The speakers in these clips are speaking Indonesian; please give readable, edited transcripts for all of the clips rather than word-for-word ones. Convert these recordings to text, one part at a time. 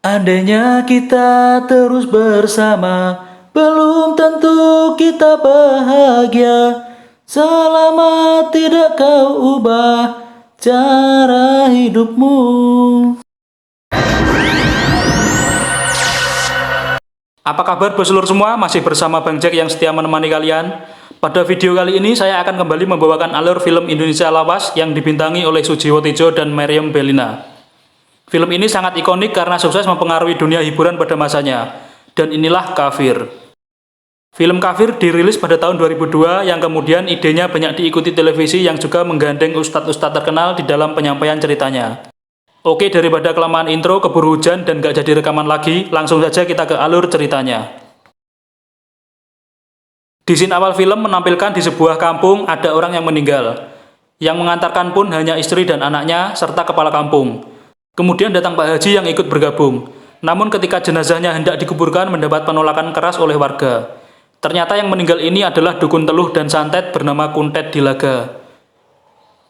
Andainya kita terus bersama, belum tentu kita bahagia. Selama tidak kau ubah cara hidupmu. Apa kabar boslur semua? Masih bersama Bang Jack yang setia menemani kalian. Pada video kali ini saya akan kembali membawakan alur film Indonesia Lawas yang dibintangi oleh Sujiwo Tejo dan Meriam Bellina. Film ini sangat ikonik karena sukses mempengaruhi dunia hiburan pada masanya. Dan inilah Kafir. Film Kafir dirilis pada tahun 2002 yang kemudian idenya banyak diikuti televisi yang juga menggandeng ustadz-ustadz terkenal di dalam penyampaian ceritanya. Oke, daripada kelamaan intro, keburu hujan dan gak jadi rekaman lagi, langsung saja kita ke alur ceritanya. Di scene awal film menampilkan di sebuah kampung ada orang yang meninggal. Yang mengantarkan pun hanya istri dan anaknya serta kepala kampung. Kemudian datang Pak Haji yang ikut bergabung. Namun ketika jenazahnya hendak dikuburkan mendapat penolakan keras oleh warga. Ternyata yang meninggal ini adalah dukun teluh dan santet bernama Kuntet Dilaga.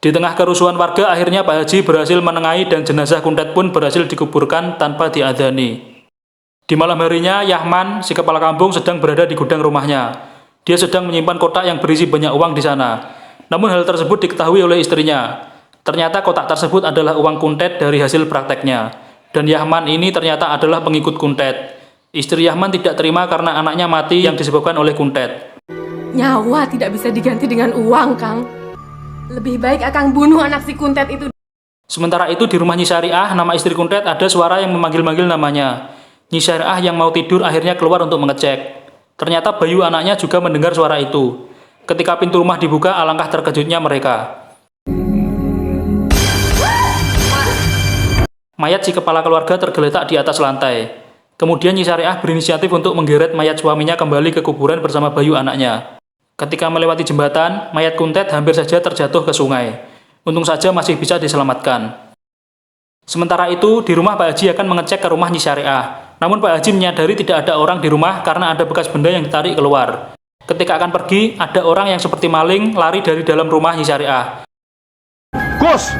Di tengah kerusuhan warga akhirnya Pak Haji berhasil menengahi dan jenazah Kuntet pun berhasil dikuburkan tanpa diadani. Di malam harinya Yahman, si kepala kampung sedang berada di gudang rumahnya. Dia sedang menyimpan kotak yang berisi banyak uang di sana. Namun hal tersebut diketahui oleh istrinya. Ternyata kotak tersebut adalah uang Kuntet dari hasil prakteknya. Dan Yahman ini ternyata adalah pengikut Kuntet. Istri Yahman tidak terima karena anaknya mati yang disebabkan oleh Kuntet. Nyawa tidak bisa diganti dengan uang, Kang. Lebih baik Akang bunuh anak si Kuntet itu. Sementara itu di rumah Nyi Syariah, nama istri Kuntet ada suara yang memanggil-manggil namanya. Nyi Syariah yang mau tidur akhirnya keluar untuk mengecek. Ternyata Bayu anaknya juga mendengar suara itu. Ketika pintu rumah dibuka, alangkah terkejutnya mereka. Mayat si kepala keluarga tergeletak di atas lantai. Kemudian Nyi Syariah berinisiatif untuk menggeret mayat suaminya kembali ke kuburan bersama Bayu anaknya. Ketika melewati jembatan, mayat Kuntet hampir saja terjatuh ke sungai. Untung saja masih bisa diselamatkan. Sementara itu, di rumah Pak Haji akan mengecek ke rumah Nyi Syariah. Namun Pak Haji menyadari tidak ada orang di rumah karena ada bekas benda yang ditarik keluar. Ketika akan pergi, ada orang yang seperti maling lari dari dalam rumah Nyi Syariah. Gus,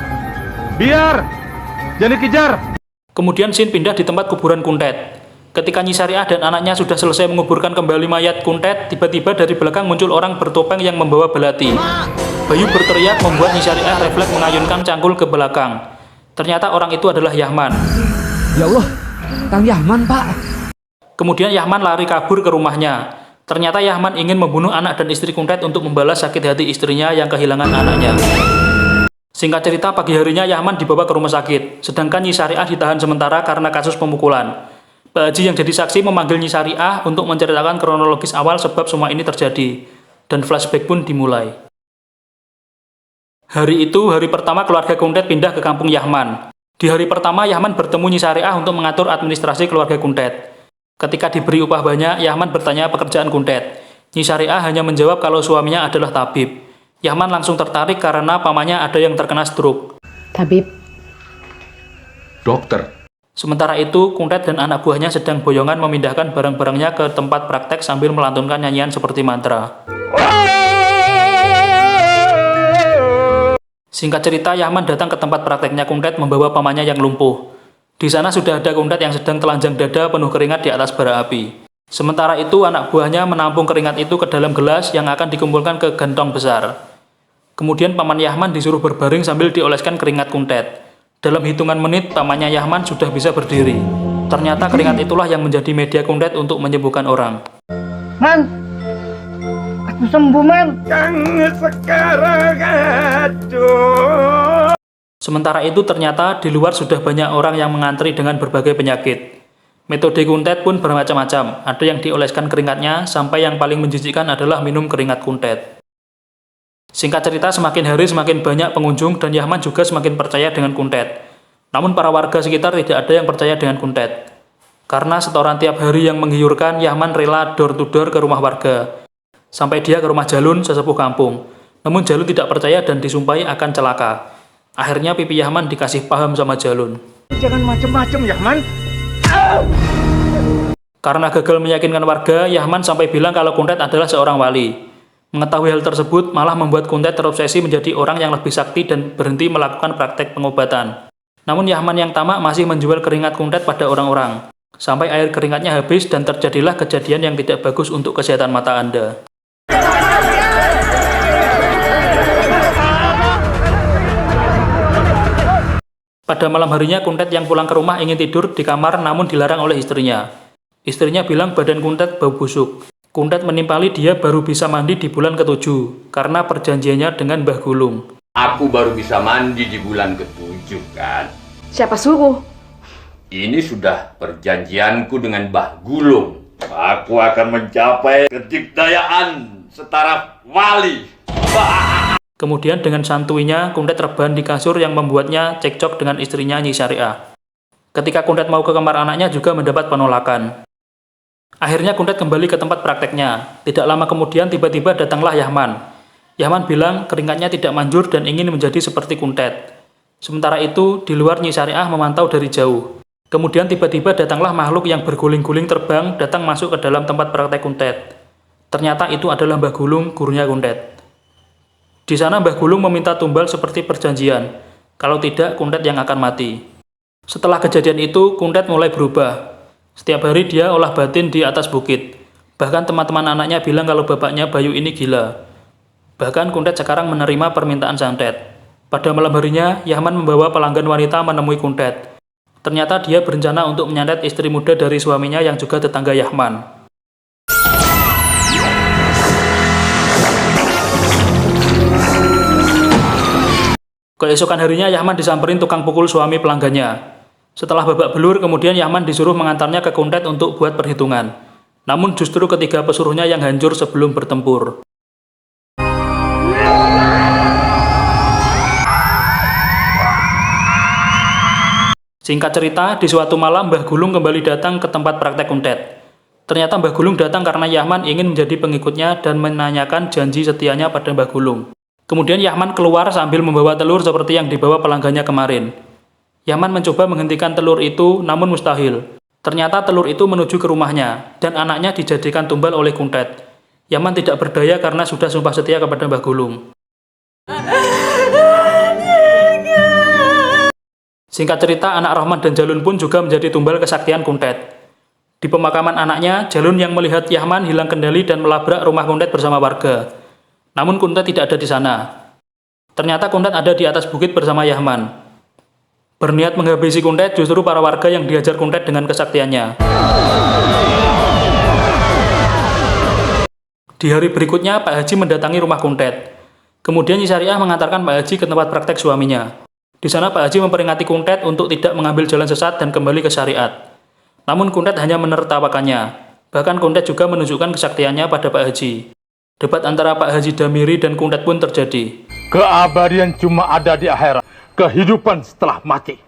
biar! Jangan dikejar! Kemudian scene pindah di tempat kuburan Kuntet. Ketika Nyi Syariah dan anaknya sudah selesai menguburkan kembali mayat Kuntet, tiba-tiba dari belakang muncul orang bertopeng yang membawa belati. Bayu berteriak membuat Nyi Syariah refleks mengayunkan cangkul ke belakang. Ternyata orang itu adalah Yahman. Ya Allah, Kang Yahman, Pak. Kemudian Yahman lari kabur ke rumahnya. Ternyata Yahman ingin membunuh anak dan istri Kuntet untuk membalas sakit hati istrinya yang kehilangan anaknya. Singkat cerita, pagi harinya Yahman dibawa ke rumah sakit, sedangkan Nyi Syariah ditahan sementara karena kasus pemukulan. Pak Haji yang jadi saksi memanggil Nyi Syariah untuk menceritakan kronologis awal sebab semua ini terjadi, dan flashback pun dimulai. Hari itu, hari pertama keluarga Kuntet pindah ke kampung Yahman. Di hari pertama, Yahman bertemu Nyi Syariah untuk mengatur administrasi keluarga Kuntet. Ketika diberi upah banyak, Yahman bertanya pekerjaan Kuntet. Nyi Syariah hanya menjawab kalau suaminya adalah tabib. Yahman langsung tertarik karena pamannya ada yang terkena stroke. Tabib. Dokter. Sementara itu, Kuntet dan anak buahnya sedang boyongan memindahkan barang-barangnya ke tempat praktek sambil melantunkan nyanyian seperti mantra. Singkat cerita, Yahman datang ke tempat prakteknya Kuntet membawa pamannya yang lumpuh. Di sana sudah ada Kuntet yang sedang telanjang dada penuh keringat di atas bara api. Sementara itu, anak buahnya menampung keringat itu ke dalam gelas yang akan dikumpulkan ke gantong besar. Kemudian paman Yahman disuruh berbaring sambil dioleskan keringat Kuntet. Dalam hitungan menit, pamannya Yahman sudah bisa berdiri. Ternyata keringat itulah yang menjadi media Kuntet untuk menyembuhkan orang. Man, aku sembuh, Man. Sementara itu ternyata di luar sudah banyak orang yang mengantri dengan berbagai penyakit. Metode Kuntet pun bermacam-macam. Ada yang dioleskan keringatnya, sampai yang paling menjijikkan adalah minum keringat Kuntet. Singkat cerita, semakin hari semakin banyak pengunjung dan Yahman juga semakin percaya dengan Kuntet. Namun para warga sekitar tidak ada yang percaya dengan Kuntet. Karena setoran tiap hari yang menggiurkan, Yahman rela door to door ke rumah warga. Sampai dia ke rumah Jalun, sesepuh kampung. Namun Jalun tidak percaya dan disumpahi akan celaka. Akhirnya pipi Yahman dikasih paham sama Jalun. Jangan macem-macem, Yahman. Karena gagal meyakinkan warga, Yahman sampai bilang kalau Kuntet adalah seorang wali. Mengetahui hal tersebut malah membuat Kuntet terobsesi menjadi orang yang lebih sakti dan berhenti melakukan praktek pengobatan. Namun Yahman yang tamak masih menjual keringat kuntet pada orang-orang, sampai air keringatnya habis dan terjadilah kejadian yang tidak bagus untuk kesehatan mata Anda. Pada malam harinya, kuntet yang pulang ke rumah ingin tidur di kamar namun dilarang oleh istrinya. Istrinya bilang badan kuntet bau busuk. Kuntet menimpali dia baru bisa mandi di bulan ke-7 karena perjanjiannya dengan Mbah Gulung. Aku baru bisa mandi di bulan ke-7 kan? Siapa suruh? Ini sudah perjanjianku dengan Mbah Gulung. Aku akan mencapai kedikdayaan setara wali. Kemudian dengan santuinya, kuntet rebahan di kasur yang membuatnya cekcok dengan istrinya Nyi Syariah. Ketika kuntet mau ke kamar anaknya juga mendapat penolakan. Akhirnya kuntet kembali ke tempat prakteknya. Tidak lama kemudian tiba-tiba datanglah Yahman. Yahman bilang keringatnya tidak manjur dan ingin menjadi seperti kuntet. Sementara itu, di luar Nyi Syariah memantau dari jauh. Kemudian tiba-tiba datanglah makhluk yang berguling-guling terbang datang masuk ke dalam tempat praktek kuntet. Ternyata itu adalah Mbah Gulung, gurunya kuntet. Di sana Mbah Gulung meminta tumbal seperti perjanjian, kalau tidak kuntet yang akan mati. Setelah kejadian itu, kuntet mulai berubah. Setiap hari dia olah batin di atas bukit. Bahkan teman-teman anaknya bilang kalau bapaknya Bayu ini gila. Bahkan kuntet sekarang menerima permintaan santet. Pada malam harinya, Yahman membawa pelanggan wanita menemui kuntet. Ternyata dia berencana untuk menyantet istri muda dari suaminya yang juga tetangga Yahman. Keesokan harinya Yahman disamperin tukang pukul suami pelanggannya. Setelah babak belur, kemudian Yahman disuruh mengantarnya ke kuntet untuk buat perhitungan. Namun justru ketiga pesuruhnya yang hancur sebelum bertempur. Singkat cerita, di suatu malam Mbah Gulung kembali datang ke tempat praktek kuntet. Ternyata Mbah Gulung datang karena Yahman ingin menjadi pengikutnya dan menanyakan janji setianya pada Mbah Gulung. Kemudian Yahman keluar sambil membawa telur seperti yang dibawa pelanggannya kemarin. Yahman mencoba menghentikan telur itu, namun mustahil. Ternyata telur itu menuju ke rumahnya, dan anaknya dijadikan tumbal oleh kuntet. Yahman tidak berdaya karena sudah sumpah setia kepada Mbah Gulung. Singkat cerita, anak Rahman dan Jalun pun juga menjadi tumbal kesaktian kuntet. Di pemakaman anaknya, Jalun yang melihat Yahman hilang kendali dan melabrak rumah kuntet bersama warga. Namun kuntet tidak ada di sana. Ternyata kuntet ada di atas bukit bersama Yahman. Berniat menghabisi kuntet justru para warga yang dihajar kuntet dengan kesaktiannya. Di hari berikutnya, Pak Haji mendatangi rumah kuntet. Kemudian Nyi Syariah mengantarkan Pak Haji ke tempat praktek suaminya. Di sana Pak Haji memperingati kuntet untuk tidak mengambil jalan sesat dan kembali ke syariat. Namun kuntet hanya menertawakannya. Bahkan kuntet juga menunjukkan kesaktiannya pada Pak Haji. Debat antara Pak Haji Damiri dan kuntet pun terjadi. Keabadian cuma ada di akhirat. Kehidupan setelah mati.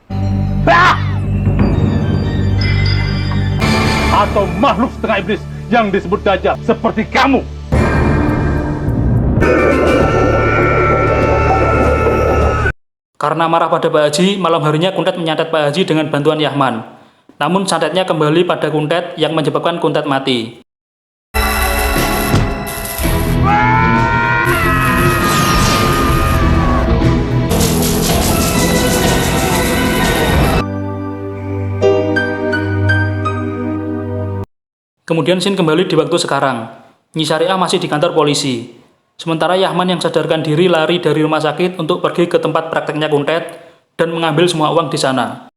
Atau makhluk setengah iblis yang disebut Dajjal seperti kamu. Karena marah pada Pak Haji, malam harinya kuntet menyantet Pak Haji dengan bantuan Yahman. Namun santetnya kembali pada kuntet yang menyebabkan kuntet mati. Kemudian scene kembali di waktu sekarang. Nyi Syariah masih di kantor polisi. Sementara Yahman yang sadarkan diri lari dari rumah sakit untuk pergi ke tempat prakteknya kuntet dan mengambil semua uang di sana.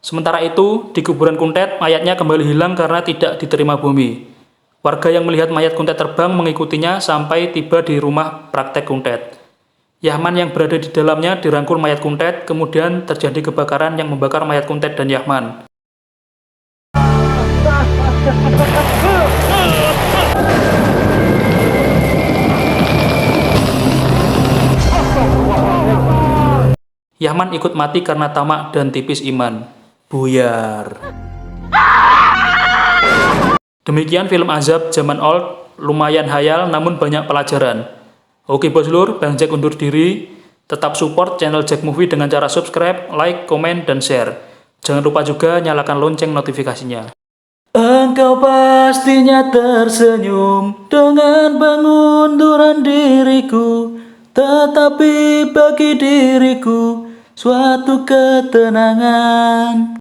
Sementara itu, di kuburan kuntet, mayatnya kembali hilang karena tidak diterima bumi. Warga yang melihat mayat kuntet terbang mengikutinya sampai tiba di rumah praktek kuntet. Yahman yang berada di dalamnya dirangkul mayat kuntet, kemudian terjadi kebakaran yang membakar mayat kuntet dan Yahman. Yahman ikut mati karena tamak dan tipis iman. Buyar. Demikian film azab zaman old, lumayan hayal namun banyak pelajaran. Oke boslur, Bang Jack undur diri. Tetap support channel Jack Movie dengan cara subscribe, like, komen, dan share. Jangan lupa juga nyalakan lonceng notifikasinya. Engkau pastinya tersenyum dengan pengunduran diriku, tetapi bagi diriku suatu ketenangan.